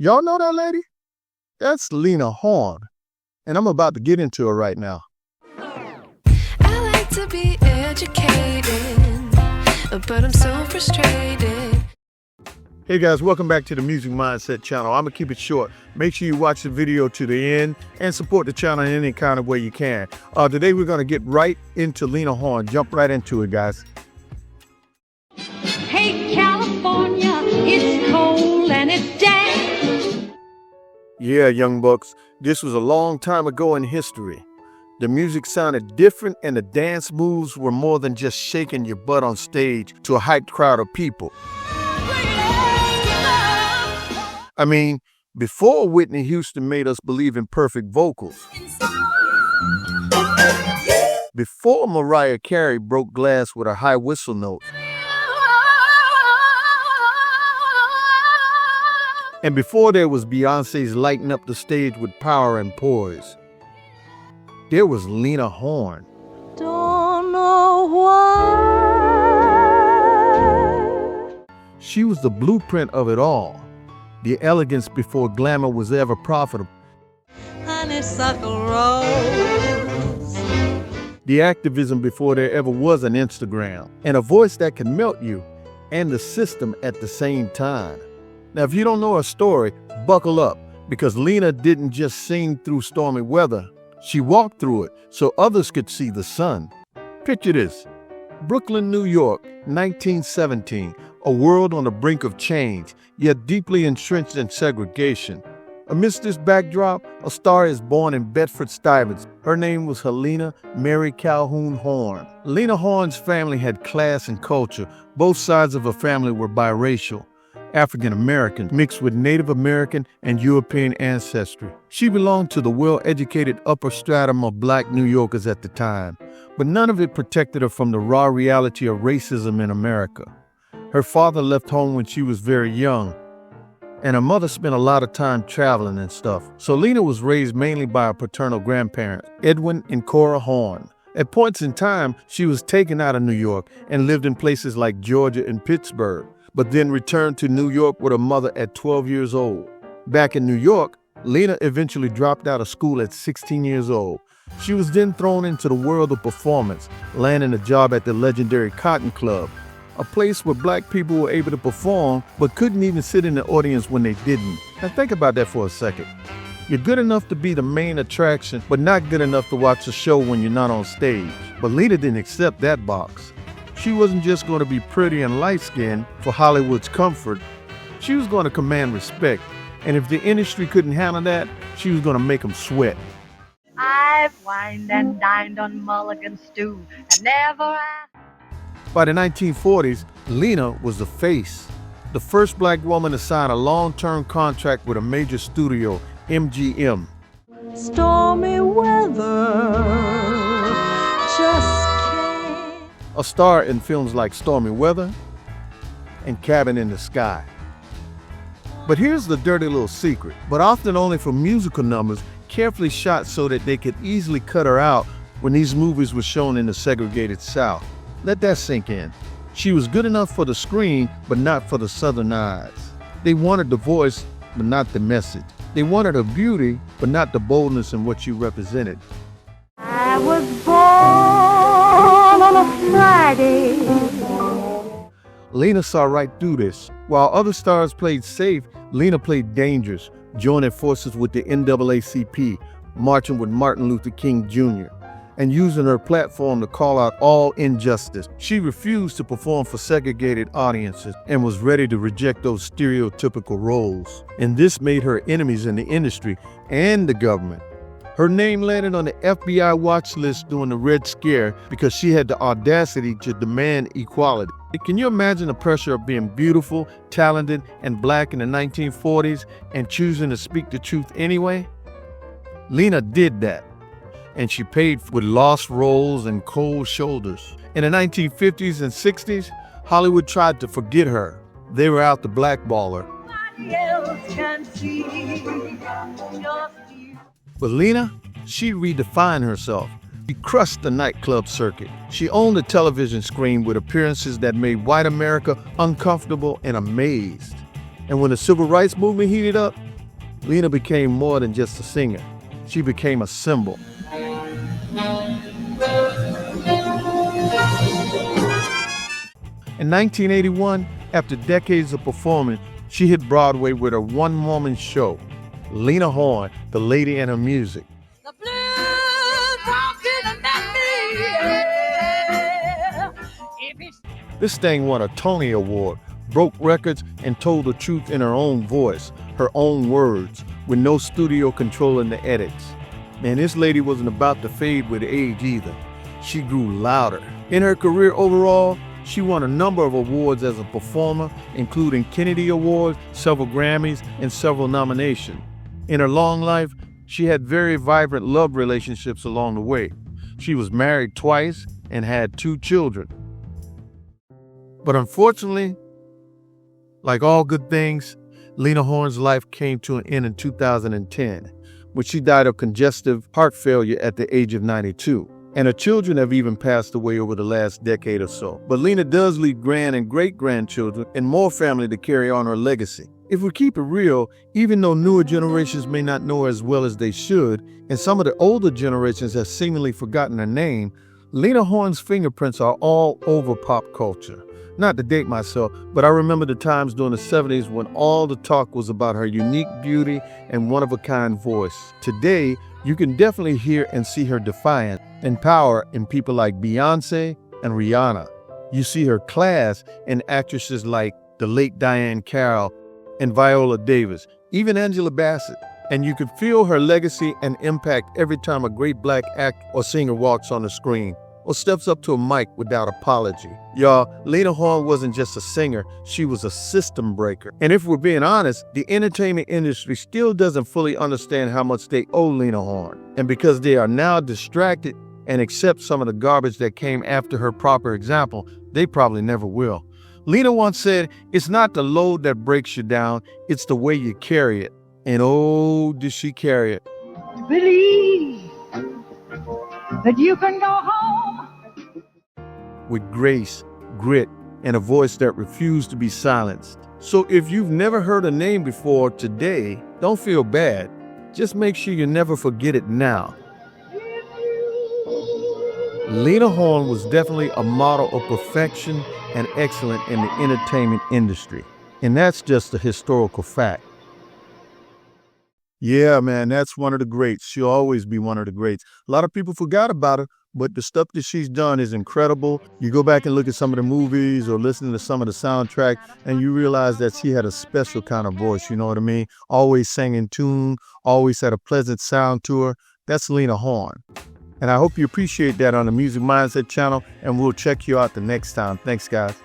Y'all know that lady? That's Lena Horne, and I'm about to get into her right now. I like to be educated, but I'm so frustrated. Hey guys, welcome back to the Music Mindset channel. I'm gonna keep it short. Make sure you watch the video to the end and support the channel in any kind of way you can. Today we're gonna get right into Lena Horne. Jump right into it, guys. Hey California, it's cold and it's damp. Yeah, young bucks, this was a long time ago in history. The music sounded different and the dance moves were more than just shaking your butt on stage to a hyped crowd of people. I mean, before Whitney Houston made us believe in perfect vocals. Before Mariah Carey broke glass with her high whistle note. And before there was Beyonce's lighting up the stage with power and poise, there was Lena Horne. Don't know why. She was the blueprint of it all. The elegance before glamour was ever profitable. Honeysuckle rose. The activism before there ever was an Instagram. And a voice that can melt you and the system at the same time. Now, if you don't know her story, buckle up, because Lena didn't just sing through stormy weather. She walked through it so others could see the sun. Picture this: Brooklyn, New York, 1917, a world on the brink of change, yet deeply entrenched in segregation. Amidst this backdrop, a star is born in Bedford-Stuyvesant. Her name was Helena Mary Calhoun Horne. Lena Horne's family had class and culture. Both sides of her family were biracial. African American mixed with Native American and European ancestry. She belonged to the well-educated upper stratum of black New Yorkers at the time, but none of it protected her from the raw reality of racism in America. Her father left home when she was very young, and her mother spent a lot of time traveling and stuff. So Lena was raised mainly by her paternal grandparents, Edwin and Cora Horne. At points in time, she was taken out of New York and lived in places like Georgia and Pittsburgh, but then returned to New York with her mother at 12 years old. Back in New York, Lena eventually dropped out of school at 16 years old. She was then thrown into the world of performance, landing a job at the legendary Cotton Club, a place where black people were able to perform but couldn't even sit in the audience when they didn't. Now think about that for a second. You're good enough to be the main attraction, but not good enough to watch a show when you're not on stage. But Lena didn't accept that box. She wasn't just going to be pretty and light-skinned for Hollywood's comfort. She was going to command respect. And if the industry couldn't handle that, she was going to make them sweat. I've wined and dined on mulligan stew and never asked. By the 1940s, Lena was the face. The first black woman to sign a long-term contract with a major studio, MGM. Stormy weather just A star in films like Stormy Weather and Cabin in the Sky. But here's the dirty little secret, but often only for musical numbers, carefully shot so that they could easily cut her out when these movies were shown in the segregated South. Let that sink in. She was good enough for the screen, but not for the Southern eyes. They wanted the voice, but not the message. They wanted her beauty, but not the boldness in what she represented. I was born on a Friday. Lena saw right through this. While other stars played safe, Lena played dangerous, joining forces with the NAACP, marching with Martin Luther King Jr., and using her platform to call out all injustice. She refused to perform for segregated audiences and was ready to reject those stereotypical roles. And this made her enemies in the industry and the government. Her name landed on the FBI watch list during the Red Scare because she had the audacity to demand equality. Can you imagine the pressure of being beautiful, talented, and black in the 1940s and choosing to speak the truth anyway? Lena did that, and she paid with lost roles and cold shoulders. In the 1950s and 60s, Hollywood tried to forget her. They were out to blackball her. Nobody else can see, just you. But Lena, she redefined herself. She crushed the nightclub circuit. She owned the television screen with appearances that made white America uncomfortable and amazed. And when the civil rights movement heated up, Lena became more than just a singer. She became a symbol. In 1981, after decades of performing, she hit Broadway with her one-woman show, Lena Horne, The Lady and Her Music. The blues talking about me, yeah. This thing won a Tony Award, broke records, and told the truth in her own voice, her own words, with no studio controlling the edits. Man, this lady wasn't about to fade with age either. She grew louder. In her career overall, she won a number of awards as a performer, including Kennedy Awards, several Grammys, and several nominations. In her long life, she had very vibrant love relationships along the way. She was married twice and had 2 children. But unfortunately, like all good things, Lena Horne's life came to an end in 2010, when she died of congestive heart failure at the age of 92. And her children have even passed away over the last decade or so. But Lena does leave grand and great-grandchildren and more family to carry on her legacy. If we keep it real, even though newer generations may not know her as well as they should, and some of the older generations have seemingly forgotten her name, Lena Horne's fingerprints are all over pop culture. Not to date myself, but I remember the times during the 70s when all the talk was about her unique beauty and one-of-a-kind voice. Today, you can definitely hear and see her defiance and power in people like Beyonce and Rihanna. You see her class in actresses like the late Diane Carroll and Viola Davis, even Angela Bassett. And you can feel her legacy and impact every time a great black actor or singer walks on the screen or steps up to a mic without apology. Y'all, Lena Horne wasn't just a singer, she was a system breaker. And if we're being honest, the entertainment industry still doesn't fully understand how much they owe Lena Horne. And because they are now distracted and accept some of the garbage that came after her proper example, they probably never will. Lena once said, "It's not the load that breaks you down, it's the way you carry it." And oh, did she carry it. Believe that you can go home. With grace, grit, and a voice that refused to be silenced. So if you've never heard a name before today, don't feel bad. Just make sure you never forget it now. Lena Horne was definitely a model of perfection and excellence in the entertainment industry. And that's just a historical fact. Yeah, man, that's one of the greats. She'll always be one of the greats. A lot of people forgot about her, but the stuff that she's done is incredible. You go back and look at some of the movies or listen to some of the soundtrack, and you realize that she had a special kind of voice, you know what I mean? Always sang in tune, always had a pleasant sound to her. That's Lena Horne. And I hope you appreciate that on the Music Mindset channel, and we'll check you out the next time. Thanks, guys.